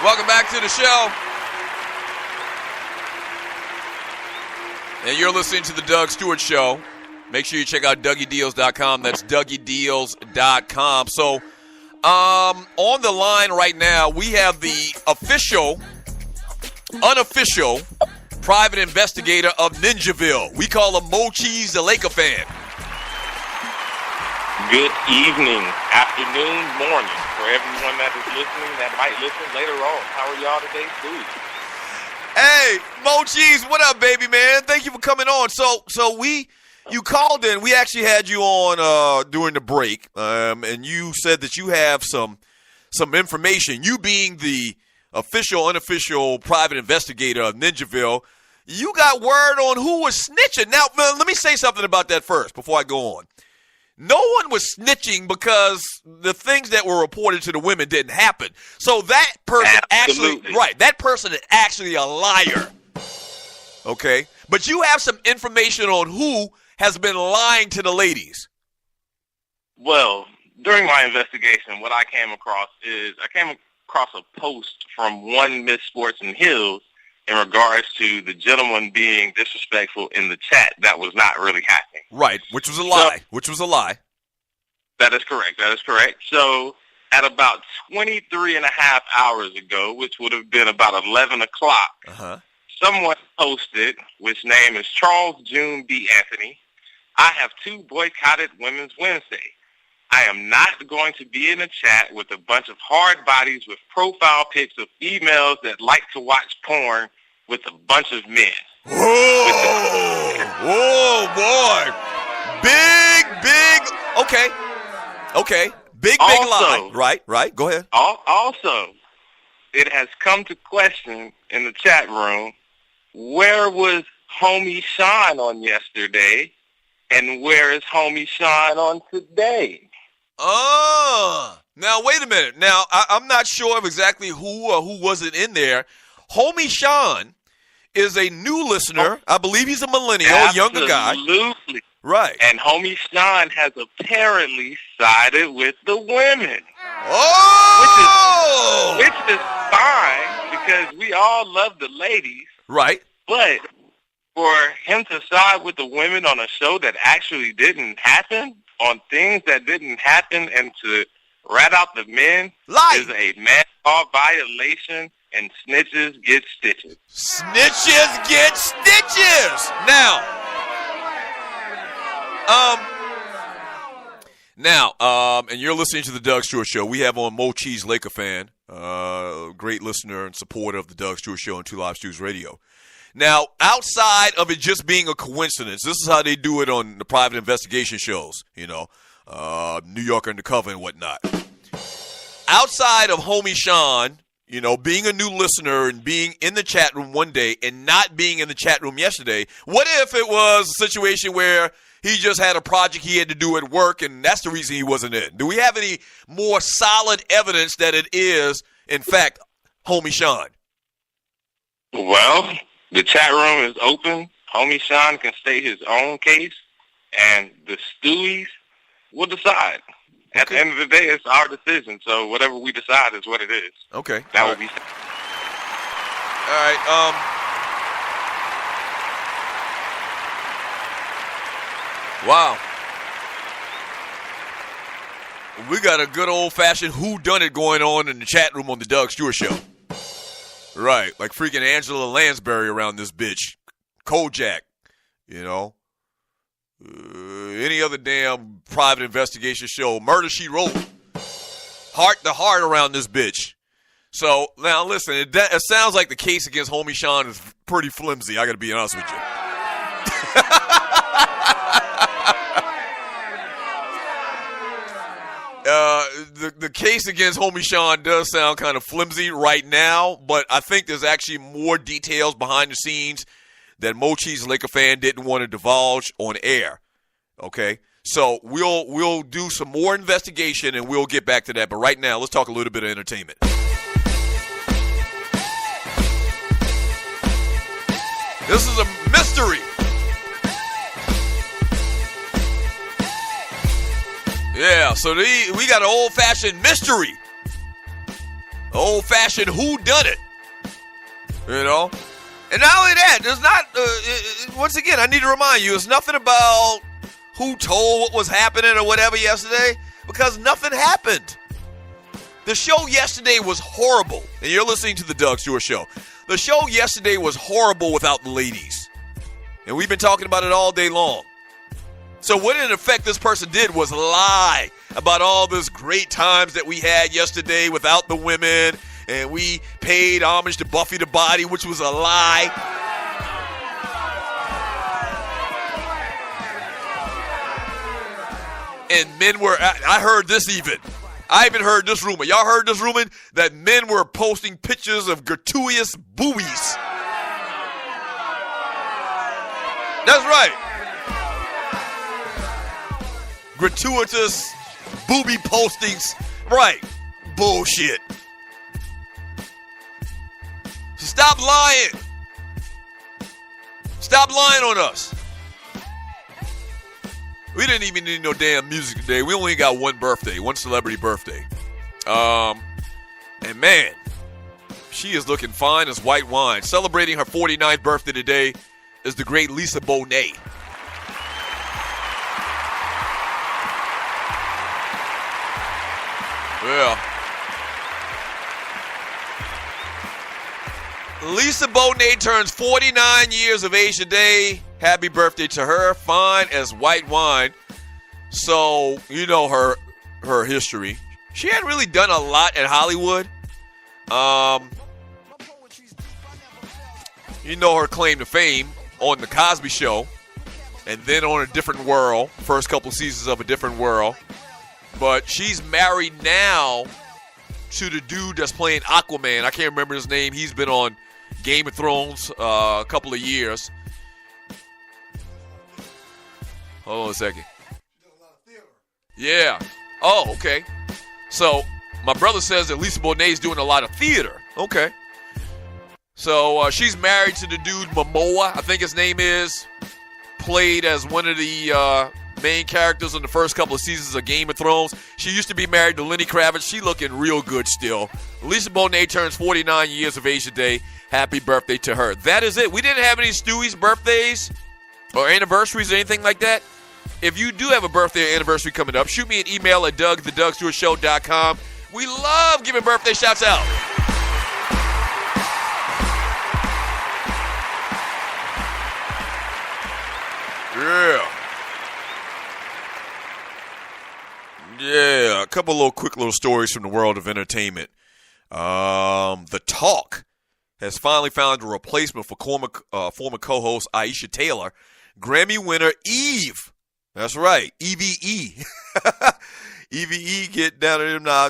Welcome back to the show. And you're listening to the Doug Stewart Show. Make sure you check out DougieDeals.com. That's DougieDeals.com. So, on the line right now, we have the official, unofficial private investigator of Ninjaville. We call him Mo Cheese, the Laker fan. Good evening, afternoon, morning for everyone that is listening, that might listen later on. How are y'all today, Steve? Hey, Mo Cheese, what up, baby, man? Thank you for coming on. So you called in. We actually had you on during the break, and you said that you have some information. You being the official, unofficial private investigator of Ninjaville, you got word on who was snitching. Now, let me say something about that first before I go on. No one was snitching because the things that were reported to the women didn't happen. So that person that person is actually a liar. Okay? But you have some information on who has been lying to the ladies. Well, during my investigation, what I came across a post from one Miss Sports and Hills in regards to the gentleman being disrespectful in the chat. That was not really happening. Right, which was a lie. That is correct. So at about 23 and a half hours ago, which would have been about 11 o'clock, someone posted, which name is Charles June B. Anthony, I have 2 boycotted Women's Wednesday. I am not going to be in a chat with a bunch of hard bodies with profile pics of females that like to watch porn with a bunch of men. Whoa, boy. Big, okay. Big lie. Right, go ahead. Also, it has come to question in the chat room, where was homie Sean on yesterday, and where is homie Sean on today? Now, wait a minute. Now, I'm not sure of exactly who or who wasn't in there. Homie Sean is a new listener. I believe he's a millennial, younger guy. Absolutely. Right. And homie Sean has apparently sided with the women. Oh! Which is fine, because we all love the ladies. Right. But for him to side with the women on a show that actually didn't happen, on things that didn't happen, and to rat out the men is a manslaw violation, and snitches get stitches. Snitches get stitches! Now, and you're listening to the Doug Stewart Show. We have on Mo Cheese, Laker fan, great listener and supporter of the Doug Stewart Show and 2 Live Stews Radio. Now, outside of it just being a coincidence, this is how they do it on the private investigation shows, New York Undercover and whatnot. Outside of homie Sean, being a new listener and being in the chat room one day and not being in the chat room yesterday, what if it was a situation where he just had a project he had to do at work and that's the reason he wasn't in? Do we have any more solid evidence that it is, in fact, homie Sean? Well, the chat room is open. Homie Sean can state his own case, and the Stewies will decide. At the end of the day, it's our decision. So whatever we decide is what it is. Okay. That will be. All right. Wow. We got a good old-fashioned whodunit going on in the chat room on the Doug Stewart Show. Right, like freaking Angela Lansbury around this bitch. Kojak, any other damn private investigation show. Murder, She Wrote. Heart to heart around this bitch. So, now listen, it sounds like the case against homie Sean is pretty flimsy, I got to be honest with you. The case against homie Sean does sound kind of flimsy right now, but I think there's actually more details behind the scenes that Mochi's Laker fan didn't want to divulge on air. Okay? So we'll do some more investigation and we'll get back to that. But right now, let's talk a little bit of entertainment. This is a mystery. Yeah, so we got an old-fashioned mystery. Old-fashioned whodunit. You know? And not only that, there's not, once again, I need to remind you, it's nothing about who told what was happening or whatever yesterday, because nothing happened. The show yesterday was horrible. And you're listening to the Doug Stewart Show. The show yesterday was horrible without the ladies. And we've been talking about it all day long. So what in effect this person did was lie about all those great times that we had yesterday without the women, and we paid homage to Buffy the Body, which was a lie. And men were, I heard this even. I even heard this rumor. Y'all heard this rumor that men were posting pictures of gratuitous boobies. That's right. Gratuitous booby postings. Right. Bullshit. So stop lying. Stop lying on us. We didn't even need no damn music today. We only got one birthday, one celebrity birthday. And man, she is looking fine as white wine. Celebrating her 49th birthday today is the great Lisa Bonet. Yeah. Lisa Bonet turns 49 years of age today. Happy birthday to her. Fine as white wine. So, you know her history. She hadn't really done a lot at Hollywood. You know her claim to fame on The Cosby Show. And then on A Different World. First couple seasons of A Different World. But she's married now to the dude that's playing Aquaman. I can't remember his name. He's been on Game of Thrones a couple of years. Hold on a second. Yeah. Oh, okay. So my brother says that Lisa Bonet's doing a lot of theater. Okay. So she's married to the dude Momoa, I think his name is. Played as one of the main characters in the first couple of seasons of Game of Thrones. She used to be married to Lenny Kravitz. She looking real good still. Lisa Bonet turns 49 years of age today. Happy birthday to her. That is it. We didn't have any Stewie's birthdays or anniversaries or anything like that. If you do have a birthday or anniversary coming up, shoot me an email at doug@thedugstewartshow.com. We love giving birthday shouts out. Yeah. Yeah, a couple little quick little stories from the world of entertainment. The Talk has finally found a replacement for former co-host Aisha Taylor. Grammy winner Eve. That's right, EVE. EVE get down to them now.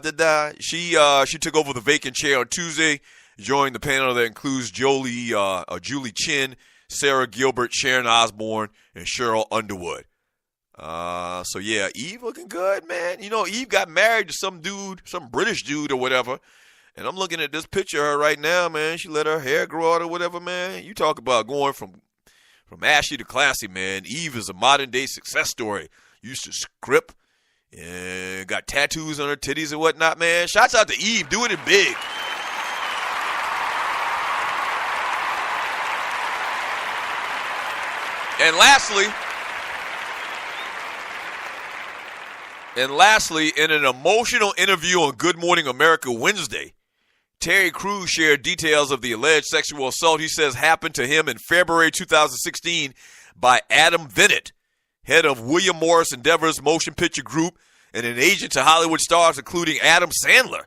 She took over the vacant chair on Tuesday, joined the panel that includes Julie Chin, Sarah Gilbert, Sharon Osbourne, and Cheryl Underwood. So yeah, Eve looking good, man. You know, Eve got married to some dude, some British dude or whatever. And I'm looking at this picture of her right now, man. She let her hair grow out or whatever, man. You talk about going from ashy to classy, man. Eve is a modern day success story. Used to script and got tattoos on her titties and whatnot, man. Shouts out to Eve, doing it big. And lastly, in an emotional interview on Good Morning America Wednesday, Terry Crews shared details of the alleged sexual assault he says happened to him in February 2016 by Adam Bennett, head of William Morris Endeavor's motion picture group and an agent to Hollywood stars including Adam Sandler.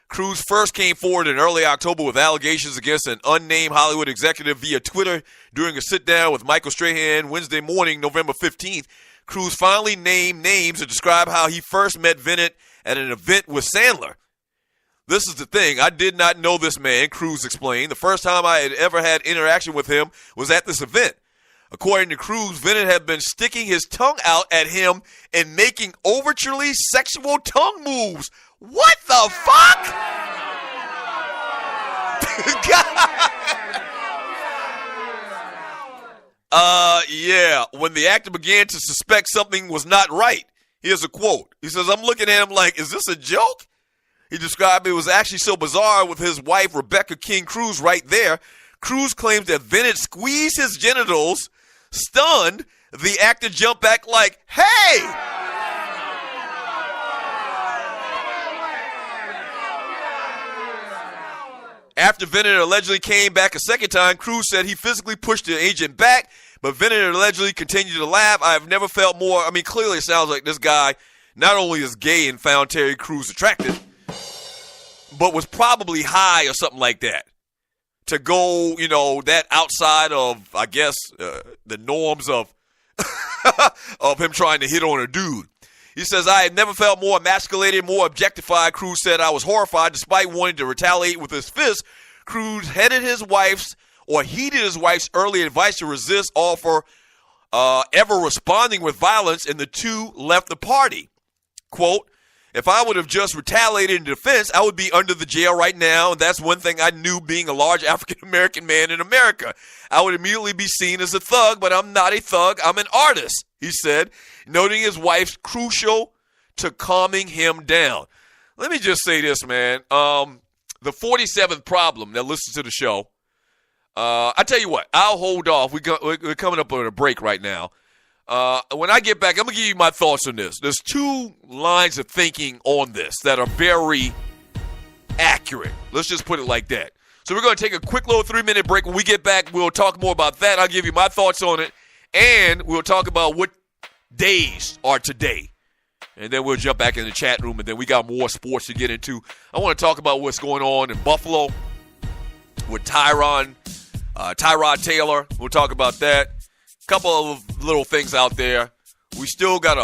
Cruz first came forward in early October with allegations against an unnamed Hollywood executive via Twitter during a sit-down with Michael Strahan Wednesday morning, November 15th. Cruz finally named names to describe how he first met Bennett at an event with Sandler. This is the thing. I did not know this man, Cruz explained. The first time I had ever had interaction with him was at this event. According to Cruz, Bennett had been sticking his tongue out at him and making overturely sexual tongue moves. What the fuck? Yeah. When the actor began to suspect something was not right. Here's a quote. He says, I'm looking at him like, is this a joke? He described it was actually so bizarre with his wife, Rebecca King Cruz, right there. Cruz claims that Bennett squeezed his genitals. Stunned, the actor jumped back like, hey! After Bennett allegedly came back a second time, Cruz said he physically pushed the agent back, but Bennett allegedly continued to laugh. I have never felt more. I mean, clearly it sounds like this guy not only is gay and found Terry Crews attractive, but was probably high or something like that. To go, that outside of, I guess, the norms of of him trying to hit on a dude. He says, I had never felt more emasculated, more objectified. Cruz said, I was horrified. Despite wanting to retaliate with his fist, Cruz heeded his wife's early advice to resist offer ever responding with violence, and the two left the party. Quote, if I would have just retaliated in defense, I would be under the jail right now, and that's one thing I knew being a large African-American man in America. I would immediately be seen as a thug, but I'm not a thug. I'm an artist, he said, noting his wife's crucial to calming him down. Let me just say this, man. The 47th problem, now listen to the show. I tell you what, I'll hold off. We're coming up on a break right now. When I get back, I'm going to give you my thoughts on this. There's two lines of thinking on this that are very accurate. Let's just put it like that. So we're going to take a quick little 3-minute break. When we get back, we'll talk more about that. I'll give you my thoughts on it, and we'll talk about what days are today. And then we'll jump back in the chat room, and then we got more sports to get into. I want to talk about what's going on in Buffalo with Tyrod Taylor. We'll talk about that. Couple of little things out there. We still got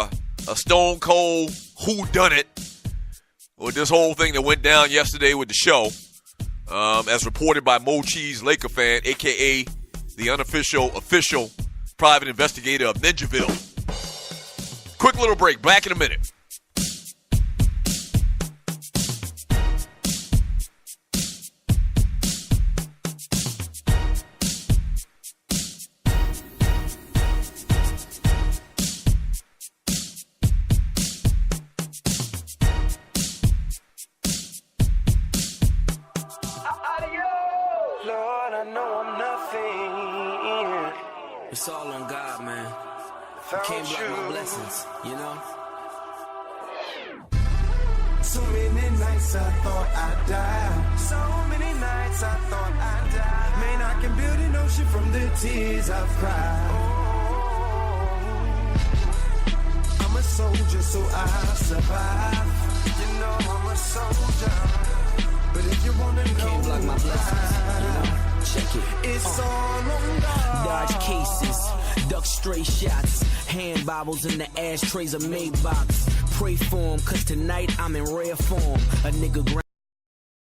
a stone cold whodunit with this whole thing that went down yesterday with the show, as reported by Mo Cheese, Laker fan, a.k.a. the official private investigator of Ninjaville. Quick little break. Back in a minute. It's all on God, man. You can't block my blessings, So many nights I thought I'd die. So many nights I thought I'd die. Man, I can build an ocean from the tears I've cried. Oh, I'm a soldier, so I survive. I'm a soldier. But if you wanna know, can't block my blessings, Check it. It's all on God. Dodge cases, duck stray shots, hand bobbles in the ashtrays of Maybachs. Pray for 'em, 'cause tonight I'm in rare form. A nigga